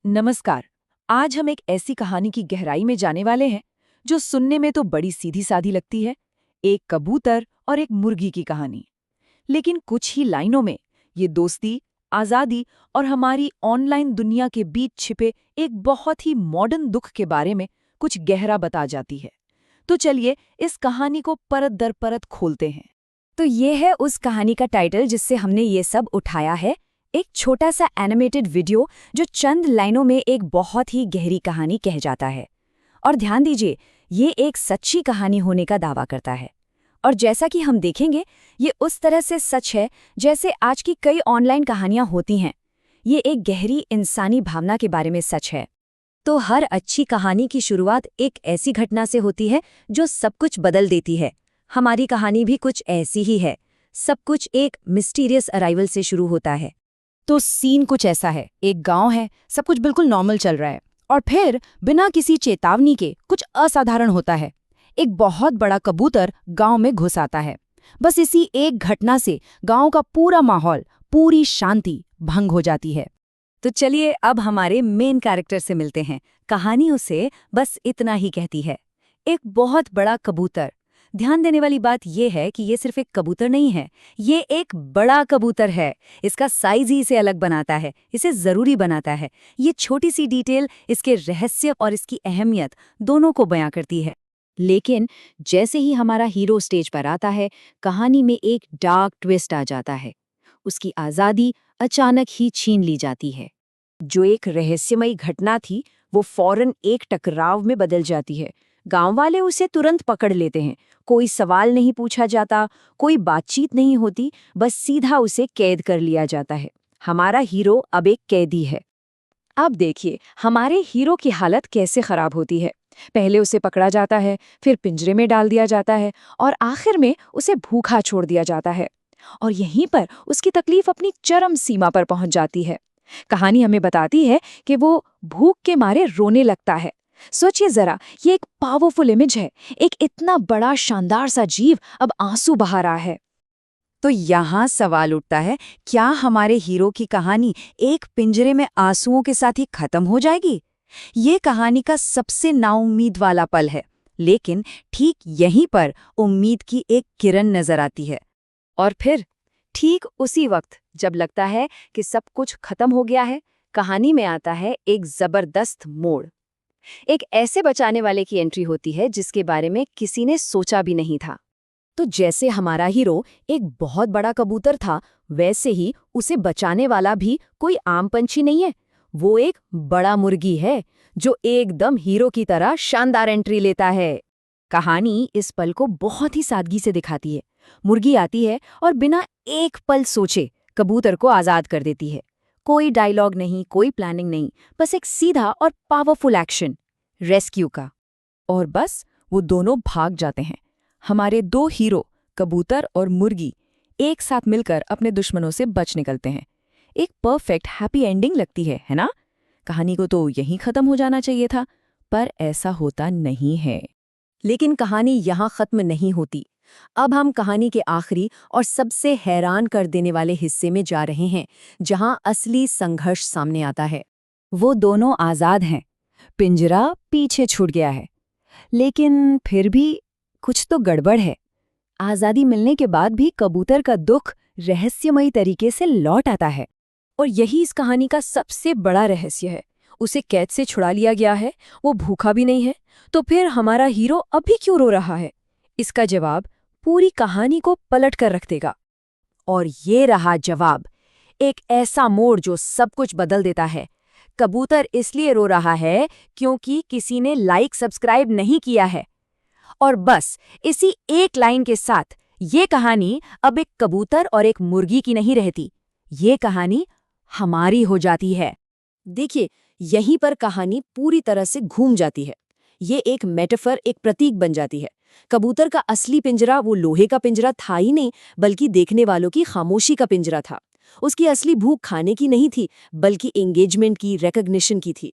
नमस्कार। आज हम एक ऐसी कहानी की गहराई में जाने वाले हैं जो सुनने में तो बड़ी सीधी सादी लगती है। एक कबूतर और एक मुर्गी की कहानी। लेकिन कुछ ही लाइनों में ये दोस्ती, आज़ादी और हमारी ऑनलाइन दुनिया के बीच छिपे एक बहुत ही मॉडर्न दुख के बारे में कुछ गहरा बता जाती है। तो चलिए इस कहानी को परत दर परत खोलते हैं। तो ये है उस कहानी का टाइटल जिससे हमने ये सब उठाया है, एक छोटा सा एनिमेटेड वीडियो जो चंद लाइनों में एक बहुत ही गहरी कहानी कह जाता है। और ध्यान दीजिए, ये एक सच्ची कहानी होने का दावा करता है। और जैसा कि हम देखेंगे, ये उस तरह से सच है जैसे आज की कई ऑनलाइन कहानियां होती हैं। ये एक गहरी इंसानी भावना के बारे में सच है। तो हर अच्छी कहानी की शुरुआत एक ऐसी घटना से होती है जो सब कुछ बदल देती है। हमारी कहानी भी कुछ ऐसी ही है। सब कुछ एक मिस्टीरियस अराइवल से शुरू होता है। तो सीन कुछ ऐसा है, एक गांव है, सब कुछ बिल्कुल नॉर्मल चल रहा है और फिर बिना किसी चेतावनी के कुछ असाधारण होता है। एक बहुत बड़ा कबूतर गांव में घुस आता है। बस इसी एक घटना से गांव का पूरा माहौल, पूरी शांति भंग हो जाती है। तो चलिए अब हमारे मेन कैरेक्टर से मिलते हैं। कहानी उसे बस इतना ही कहती है, एक बहुत बड़ा कबूतर। ध्यान देने वाली बात यह है कि ये सिर्फ एक कबूतर नहीं है, ये एक बड़ा कबूतर है। इसका साइज ही इसे अलग बनाता है, इसे जरूरी बनाता है। ये छोटी सी डिटेल इसके रहस्य और इसकी अहमियत दोनों को बयां करती है। लेकिन जैसे ही हमारा हीरो स्टेज पर आता है, कहानी में एक डार्क ट्विस्ट आ जाता है। उसकी आज़ादी अचानक ही छीन ली जाती है। जो एक रहस्यमयी घटना थी, वो फौरन एक टकराव में बदल जाती है। गांव वाले उसे तुरंत पकड़ लेते हैं। कोई सवाल नहीं पूछा जाता, कोई बातचीत नहीं होती, बस सीधा उसे कैद कर लिया जाता है। हमारा हीरो अब एक कैदी है। अब देखिए हमारे हीरो की हालत कैसे खराब होती है। पहले उसे पकड़ा जाता है, फिर पिंजरे में डाल दिया जाता है और आखिर में उसे भूखा छोड़ दिया जाता है। और यहीं पर उसकी तकलीफ अपनी चरम सीमा पर पहुंच जाती है। कहानी हमें बताती है कि वो भूख के मारे रोने लगता है। सोचिए जरा, ये एक पावरफुल इमेज है। एक इतना बड़ा शानदार सा जीव अब आंसू बहा रहा है। तो यहाँ सवाल उठता है, क्या हमारे हीरो की कहानी एक पिंजरे में आंसुओं के साथ ही खत्म हो जाएगी? ये कहानी का सबसे नाउम्मीद वाला पल है। लेकिन ठीक यहीं पर उम्मीद की एक किरण नजर आती है। और फिर ठीक उसी वक्त जब लगता है कि सब कुछ खत्म हो गया है, कहानी में आता है एक जबरदस्त मोड़। एक ऐसे बचाने वाले की एंट्री होती है जिसके बारे में किसी ने सोचा भी नहीं था। तो जैसे हमारा हीरो एक बहुत बड़ा कबूतर था, वैसे ही उसे बचाने वाला भी कोई आम पंछी नहीं है। वो एक बड़ा मुर्गी है जो एकदम हीरो की तरह शानदार एंट्री लेता है। कहानी इस पल को बहुत ही सादगी से दिखाती है। मुर्गी आती है और बिना एक पल सोचे कबूतर को आजाद कर देती है। कोई डायलॉग नहीं, कोई प्लानिंग नहीं, बस एक सीधा और पावरफुल एक्शन, रेस्क्यू का। और बस वो दोनों भाग जाते हैं। हमारे दो हीरो, कबूतर और मुर्गी, एक साथ मिलकर अपने दुश्मनों से बच निकलते हैं। एक परफेक्ट हैप्पी एंडिंग लगती है ना? कहानी को तो यहीं खत्म हो जाना चाहिए था, पर ऐसा होता नहीं है। लेकिन कहानी यहाँ खत्म नहीं होती। अब हम कहानी के आखिरी और सबसे हैरान कर देने वाले हिस्से में जा रहे हैं, जहाँ असली संघर्ष सामने आता है। वो दोनों आज़ाद हैं, पिंजरा पीछे छूट गया है, लेकिन फिर भी कुछ तो गड़बड़ है। आज़ादी मिलने के बाद भी कबूतर का दुख रहस्यमयी तरीके से लौट आता है। और यही इस कहानी का सबसे बड़ा रहस्य है। उसे कैद से छुड़ा लिया गया है, वो भूखा भी नहीं है, तो फिर हमारा हीरो अभी क्यों रो रहा है? इसका जवाब पूरी कहानी को पलट कर रख देगा। और ये रहा जवाब, एक ऐसा मोड़ जो सब कुछ बदल देता है। कबूतर इसलिए रो रहा है क्योंकि किसी ने लाइक सब्सक्राइब नहीं किया है। और बस इसी एक लाइन के साथ ये कहानी अब एक कबूतर और एक मुर्गी की नहीं रहती, ये कहानी हमारी हो जाती है। देखिए, यहीं पर कहानी पूरी तरह से घूम जाती है। ये एक मेटाफर, एक प्रतीक बन जाती है। कबूतर का असली पिंजरा वो लोहे का पिंजरा था ही नहीं, बल्कि देखने वालों की खामोशी का पिंजरा था। उसकी असली भूख खाने की नहीं थी, बल्कि एंगेजमेंट की, रिकॉग्निशन की थी।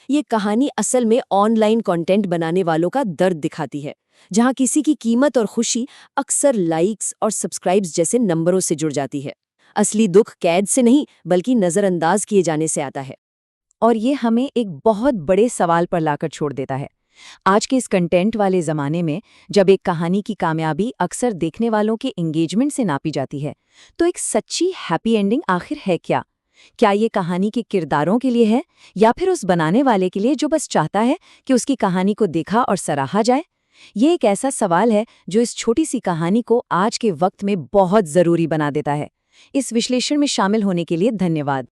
ये कहानी असल में ऑनलाइन कंटेंट बनाने वालों का दर्द दिखाती है, जहां किसी की कीमत और खुशी अक्सर लाइक्स और सब्सक्राइब्स जैसे नंबरों से जुड़ जाती है। असली दुख कैद से नहीं, बल्कि नजरअंदाज किए जाने से आता है। और ये हमें एक बहुत बड़े सवाल पर लाकर छोड़ देता है। आज के इस कंटेंट वाले ज़माने में जब एक कहानी की कामयाबी अक्सर देखने वालों के एंगेजमेंट से नापी जाती है, तो एक सच्ची हैप्पी एंडिंग आखिर है क्या? क्या ये कहानी के किरदारों के लिए है या फिर उस बनाने वाले के लिए जो बस चाहता है कि उसकी कहानी को देखा और सराहा जाए? ये एक ऐसा सवाल है जो इस छोटी सी कहानी को आज के वक्त में बहुत ज़रूरी बना देता है। इस विश्लेषण में शामिल होने के लिए धन्यवाद।